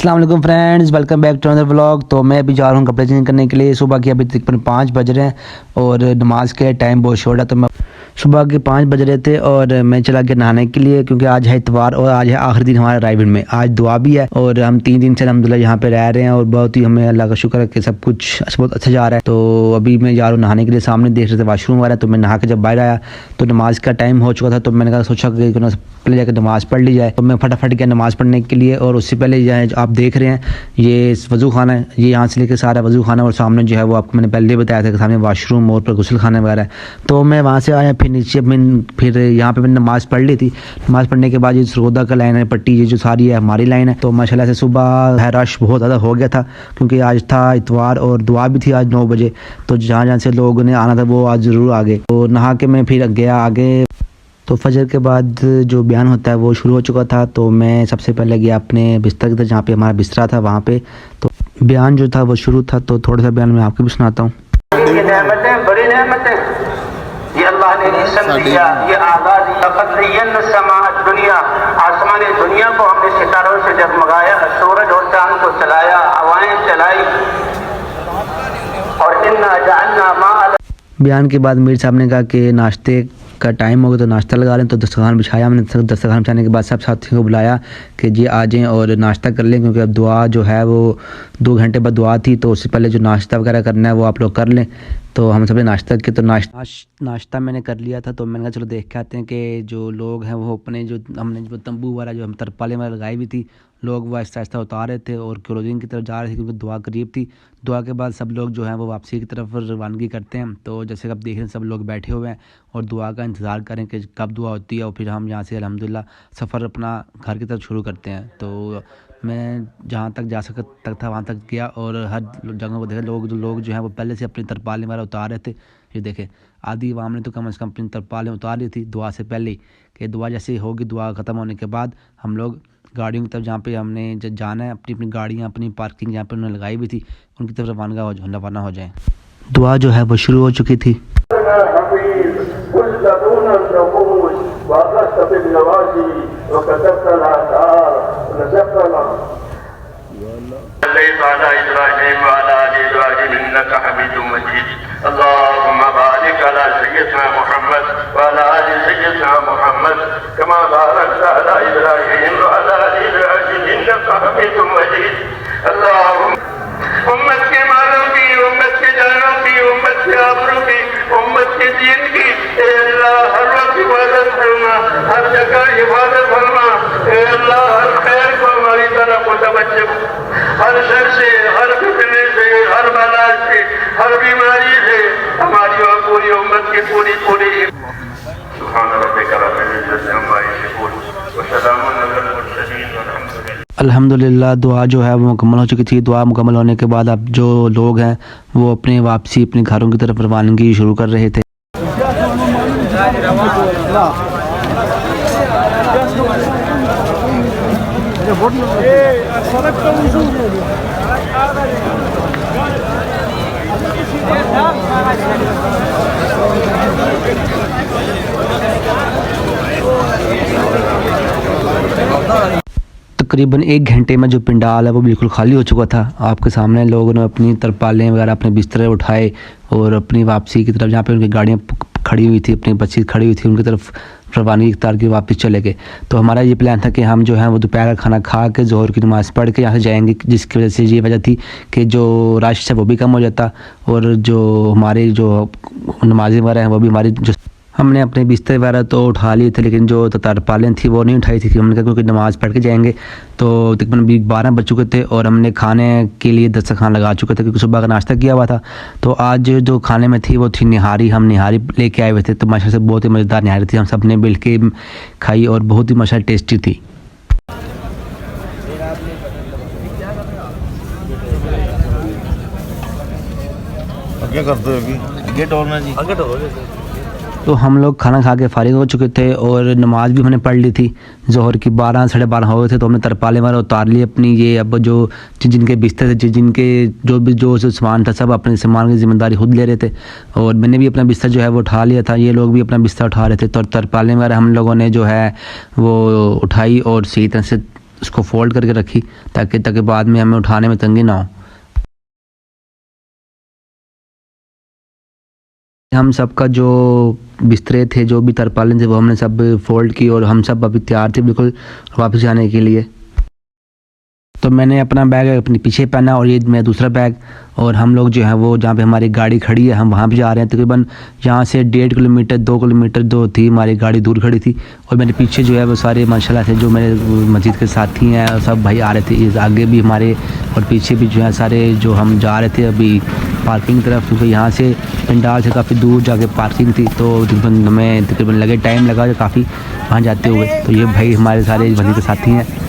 अस्सलाम वालेकुम friends, welcome back to another vlog. तो मैं अभी जा रहा हूँ कपड़े चेंज करने के लिए। सुबह के अभी तकरीबन 5 बज रहे हैं और नमाज के टाइम बहुत शॉर्ट है, तो मैं सुबह के 5 बज रहे थे और मैं चला गया नहाने के लिए, क्योंकि आज है इतवार और आज है आखिरी दिन हमारा राइविल में। आज दुआ भी है और हम 3 दिन से अल्हम्दुलिल्लाह यहाँ पे रह रहे हैं और बहुत ही हमें अल्लाह का शुक्र है कि सब कुछ बहुत अच्छा जा रहा है। तो अभी मैं जा रहा हूँ नहाने के लिए। सामने देख रहे थे वाशरूम वाला, तो मैं नहा के जब बाहर आया तो नमाज का टाइम हो चुका था। तो मैंने कहा सोचा कि पहले जाकर नमाज़ पढ़ ली जाए, तो मैं फटाफट गया नमाज़ पढ़ने के लिए। और उससे पहले जो आप देख रहे हैं ये वज़ू खाना है, ये यहाँ से लेकर सारा वज़ू खाना, और सामने जो है वो आपको मैंने पहले बताया था कि सामने वाशरूम और गुस्ल खाना वगैरह है। तो मैं वहाँ से आया, फिर नीचे फिर यहाँ पे मैंने नमाज़ पढ़ ली थी। नमाज़ पढ़ने के बाद ये सरोदा का लाइन है, पट्टी ये जो सारी है हमारी लाइन है। तो माशाल्लाह से सुबह है रश बहुत ज़्यादा हो गया था, क्योंकि आज था इतवार और दुआ भी थी आज 9 बजे। तो जहाँ जहाँ से लोगों ने आना था वो आज ज़रूर आ गए। तो नहा के मैं फिर गया आगे। तो फजर के बाद जो बयान होता है वो शुरू हो चुका था। तो मैं सबसे पहले गया अपने बिस्तर की तरफ, जहाँ पे हमारा बिस्तरा था वहाँ पे। तो बयान जो था वो शुरू था, तो थोड़ा सा बयान मैं आपको भी सुनाता हूँ। ये नेमतें बड़ी नेमतें, ये अल्लाह ने जिस्म दिया, ये आज़ादी दुनिया, आसमान दुनिया को हमने सितारों से जगमगाया, सूरज और चांद को चलाया, हवाएं चलाई, और इन्ना जअलना मा। बयान के बाद मीर साहब ने कहा कि नाश्ते का टाइम हो गया, तो नाश्ता लगा लें। तो दस्तरखान बिछाया हमने। दस्तरखान बिछाने के बाद सब साथियों को बुलाया कि जी आ जाएं और नाश्ता कर लें, क्योंकि अब दुआ जो है वो 2 घंटे बाद दुआ थी, तो उससे पहले जो नाश्ता वगैरह करना है वो आप लोग कर लें। तो हम सबने नाश्ता किया। तो नाश्ता मैंने कर लिया था। तो मैंने कहा चलो देख के आते हैं कि जो लोग हैं वो अपने जो हमने जो तंबू वाला जो हम तरपालें वाला लगाई हुई थी, लोग वो आहिस्ता आहिस्ता उतार रहे थे और क्लोजिंग की तरफ जा रहे थे, क्योंकि दुआ करीब थी। दुआ के बाद सब लोग जो हैं वो वापसी की तरफ रवानगी करते हैं। तो जैसे आप देख रहे हैं सब लोग बैठे हुए हैं और दुआ का इंतज़ार करें कि कब दुआ होती है, और फिर हम यहाँ से अल्हम्दुलिल्लाह सफ़र अपना घर की तरफ शुरू करते हैं। तो मैं जहाँ तक जा सकता था वहाँ तक गया और हर जगह को देखा। लोग जो हैं वो पहले से अपनी तरपालें वगैरह उतार रहे थे। ये देखें आधी आवाम ने तो कम से कम अपनी तरपालें उतार ली थी दुआ से पहले ही, कि दुआ जैसे होगी, दुआ ख़त्म होने के बाद हम लोग गाड़ियों की तरफ, जहाँ पे हमने जाना है, अपनी गाड़ियाँ अपनी पार्किंग जहाँ पे उन्होंने लगाई हुई थी उनकी तरफ रवाना हो जाएँ। दुआ जो है वो शुरू हो चुकी थी। अल्लाहुम्मा बारिक अला सय्यिदना मुहम्मद व अला आलि सय्यिदना मुहम्मद कमा बारकता अला इब्राहीम व अला आलि इब्राहीम इन्नका हमीदुम मजीद। अल्लाहुम्मा उम्मत के मालों की, उम्मत के जानों की, उम्मत के आबरू की, उम्मत के दीन की, ए अल्लाह हर वक्त हिफाजत फरमा, हर जगह हिफाजत फरमा। ए अल्लाह हर खैर को हमारी तरफ मुतवज्जह, हर शर से, हर फितने से, हर बला से, हर बीमारी से हमारी और पूरी उम्मत की पूरी सुभान रब्बिका रब्बिल इज्जति अम्मा यसिफून व सलामुन अलल मुरसलीन वल्हम्दुलिल्लाह। अल्हम्दुलिल्लाह दुआ जो है वो मुकम्मल हो चुकी थी। दुआ मुकम्मल होने के बाद अब जो लोग हैं वो अपने वापसी अपने घरों की तरफ रवानगी शुरू कर रहे थे। तकरीबन 1 घंटे में जो पंडाल है वो बिल्कुल खाली हो चुका था। आपके सामने लोगों ने अपनी तरपालें वगैरह अपने बिस्तरे उठाए और अपनी वापसी की तरफ, जहाँ पे उनकी गाड़ियाँ खड़ी हुई थी, अपनी बच्ची खड़ी हुई थी, उनकी तरफ रवानगी इख्तियार की वापस चले गए। तो हमारा ये प्लान था कि हम जो है वो दोपहर का खाना खा के ज़ोहर की नमाज़ पढ़ के यहाँ से जाएंगे, जिसकी वजह से ये वजह थी कि जो रश है वो भी कम हो जाता और जो हमारे जो नमाज़ी वगैरह हैं वो भी हमारी जो हमने अपने बिस्तर वगैरह तो उठा लिए थे, लेकिन जो तरपालें थी वो नहीं उठाई थी। हमने कहा क्योंकि नमाज़ पढ़ के जाएंगे। तो तकरीबन 12 बज चुके थे और हमने खाने के लिए दस्तरखान लगा चुके थे, क्योंकि सुबह का नाश्ता किया हुआ था। तो आज जो खाने में थी वो थी निहारी। हम निहारी लेके आए हुए थे, तो माशाल्लाह से बहुत ही मज़ेदार निहारी थी। हम सब ने मिल के खाई और बहुत ही माशाल्लाह टेस्टी थी। आगे कर दो, आगे टोलना जी, आगे टोलो। तो हम लोग खाना खा के फारिग हो चुके थे और नमाज़ भी हमने पढ़ ली थी। ज़ोहर की 12 साढ़े 12 हो गए थे। तो हमने तरपालें वगैरह उतार ली अपनी। ये अब जो जिनके बिस्तर थे, जिनके जो सामान था, सब अपने सामान की ज़िम्मेदारी खुद ले रहे थे। और मैंने भी अपना बिस्तर जो है वो उठा लिया था। ये लोग भी अपना बिस्तर उठा रहे थे। तो तरपालें वगैरह हम लोगों ने जो है वो उठाई और सही तरह से उसको फोल्ड करके रखी ताकि बाद में हमें उठाने में तंगी ना हो। हम सबका जो बिस्तरे थे, जो भी तरपालें थे, वो हमने सब फोल्ड की और हम सब अभी तैयार थे बिल्कुल वापस जाने के लिए। तो मैंने अपना बैग अपने पीछे पहना और ये मेरा दूसरा बैग, और हम लोग जो है वो जहाँ पे हमारी गाड़ी खड़ी है हम वहाँ पे जा रहे हैं। तकरीबन यहाँ से 1.5 किलोमीटर 2 किलोमीटर जो थी हमारी गाड़ी दूर खड़ी थी, और मेरे पीछे जो है वो सारे माशाल्लाह से जो मेरे मस्जिद के साथी हैं सब भाई आ रहे थे। इस आगे भी हमारे और पीछे भी जो है सारे जो हम जा रहे थे अभी पार्किंग तरफ, क्योंकि यहाँ से पंडाल से काफ़ी दूर जाके पार्किंग थी, तो हमें तकरीबन लगे टाइम लगा काफ़ी वहाँ जाते हुए। तो ये भाई हमारे सारे मस्जिद के साथी हैं।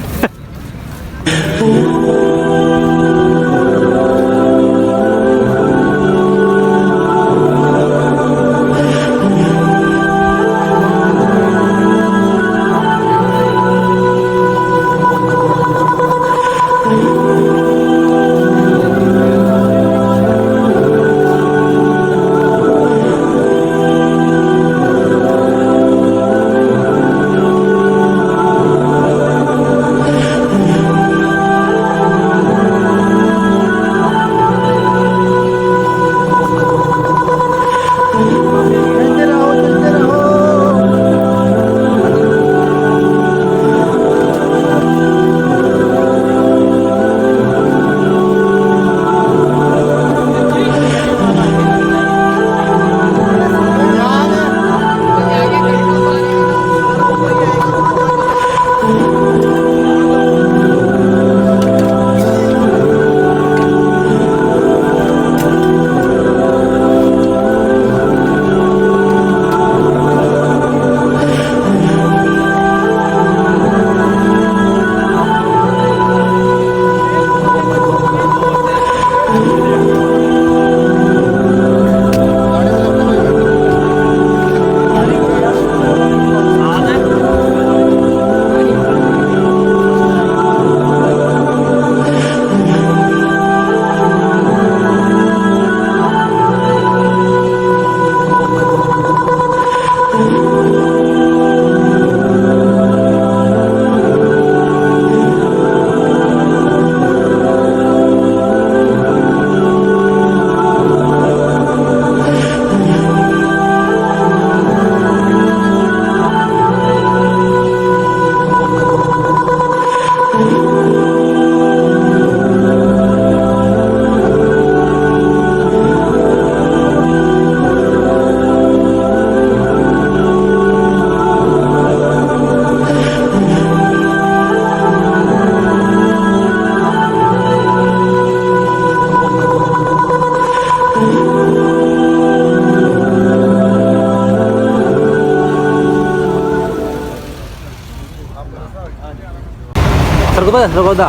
सरगोदा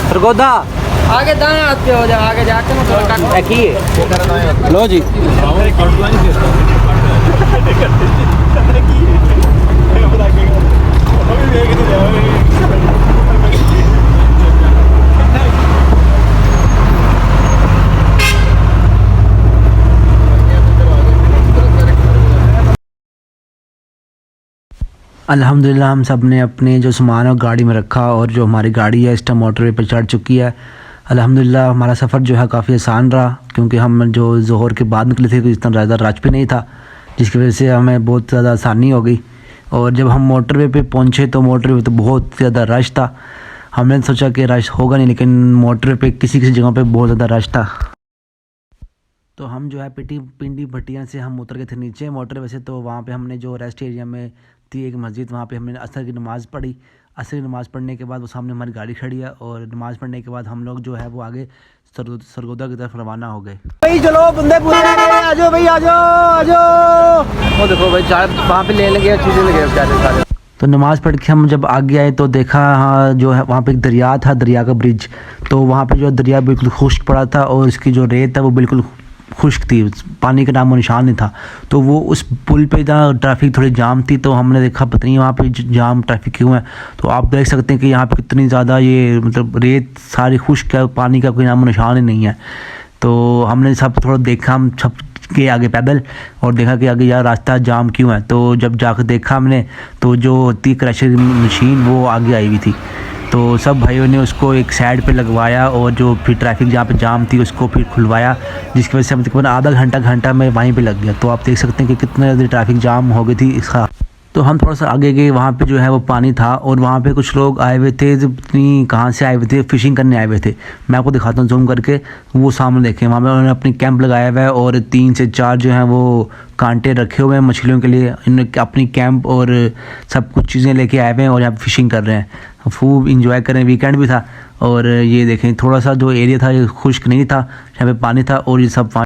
सरगोदा आगे दाएं हाथ पे हो जाओ, आगे जाके लो जी। अल्हम्दुलिल्लाह हम सब ने अपने जो सामान है गाड़ी में रखा, और जो हमारी गाड़ी है इस टाइम मोटरवे पर चढ़ चुकी है। अल्हम्दुलिल्लाह हमारा सफ़र जो है काफ़ी आसान रहा, क्योंकि हम जो ज़ोहर के बाद निकले थे तो इतना ज़्यादा रश भी नहीं था, जिसकी वजह से हमें बहुत ज़्यादा आसानी हो गई। और जब हम मोटरवे पे पहुँचे तो मोटरवे तो बहुत ज़्यादा रश था। हमने सोचा कि रश होगा नहीं, लेकिन मोटरवे पे किसी किसी जगह पे बहुत ज़्यादा रश था। तो हम जो है पिंडी भट्टियाँ से हम उतर गए थे नीचे मोटरवे से। तो वहाँ पे हमने जो रेस्ट एरिया में थी एक मस्जिद, वहाँ पे हमने असर की नमाज़ पढ़ी। असर की नमाज़ पढ़ने के बाद वो सामने हमारी गाड़ी खड़ी है, और नमाज़ पढ़ने के बाद हम लोग जो है वो आगे सरगोदा की तरफ रवाना हो गए। भाई चलो बंदे पूरे आ जाओ भाई, आ जाओ। वो देखो भाई चाय वहाँ पे ले लेंगे, चीज़ें लगे सारे। तो नमाज़ पढ़ के हम जब आगे आए तो देखा हाँ जो है वहाँ पे एक दरिया था, दरिया का ब्रिज। तो वहाँ पे जो दरिया बिल्कुल खुश्क पड़ा था, और इसकी जो रेत है वो बिल्कुल खुश्क थी, पानी का नामो निशान नहीं था। तो वो उस पुल पे जहाँ ट्रैफिक थोड़ी जाम थी, तो हमने देखा पता नहीं वहाँ पे जाम ट्रैफिक क्यों है। तो आप देख सकते हैं कि यहाँ पे कितनी ज़्यादा ये मतलब रेत सारी खुश्क है, पानी का कोई नामो निशान ही नहीं है। तो हमने सब थोड़ा देखा, हम सब के आगे पैदल और देखा कि आगे यार रास्ता जाम क्यों है। तो जब जाकर देखा हमने तो जो होती क्रशर मशीन वो आगे आई हुई थी। तो सब भाइयों ने उसको एक साइड पे लगवाया और जो फिर ट्रैफिक जहाँ पे जाम थी उसको फिर खुलवाया, जिसकी वजह से हम तकरीबन आधा घंटा मैं वहीं पे लग गया। तो आप देख सकते हैं कि कितना ज़्यादा ट्रैफिक जाम हो गई थी इसका। तो हम थोड़ा सा आगे गए, वहाँ पे जो है वो पानी था और वहाँ पे कुछ लोग आए हुए थे, अपनी कहाँ से आए हुए थे, फ़िशिंग करने आए हुए थे। मैं आपको दिखाता हूँ जूम करके, वो सामने देखें, वहाँ पे उन्होंने अपनी कैंप लगाया हुआ है और 3 से 4 जो हैं वो कांटे रखे हुए हैं मछलियों के लिए। इन्होंने अपनी कैंप और सब कुछ चीज़ें लेके आए हुए हैं और यहाँ पे फ़िशिंग कर रहे हैं, खूब इंजॉय कर रहे हैं। वीकेंड भी था और ये देखें थोड़ा सा जो एरिया था ये खुश्क नहीं था, यहाँ पे पानी था और ये सब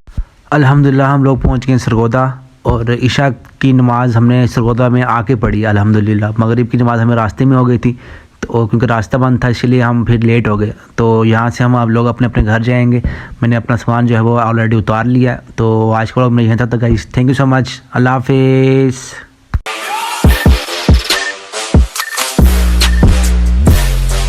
अल्हम्दुलिल्लाह हम लोग पहुँच गए सरगोदा और इशा की नमाज़ हमने सरगोदा में आके पढ़ी अल्हम्दुलिल्लाह। मगरिब की नमाज़ हमें रास्ते में हो गई थी तो क्योंकि रास्ता बंद था इसलिए हम फिर लेट हो गए। तो यहाँ से हम आप लोग अपने अपने घर जाएंगे। मैंने अपना सामान जो है वो ऑलरेडी उतार लिया। तो आज का व्लॉग में यहीं तक guys, thank you so much, अल्लाह हाफिज़।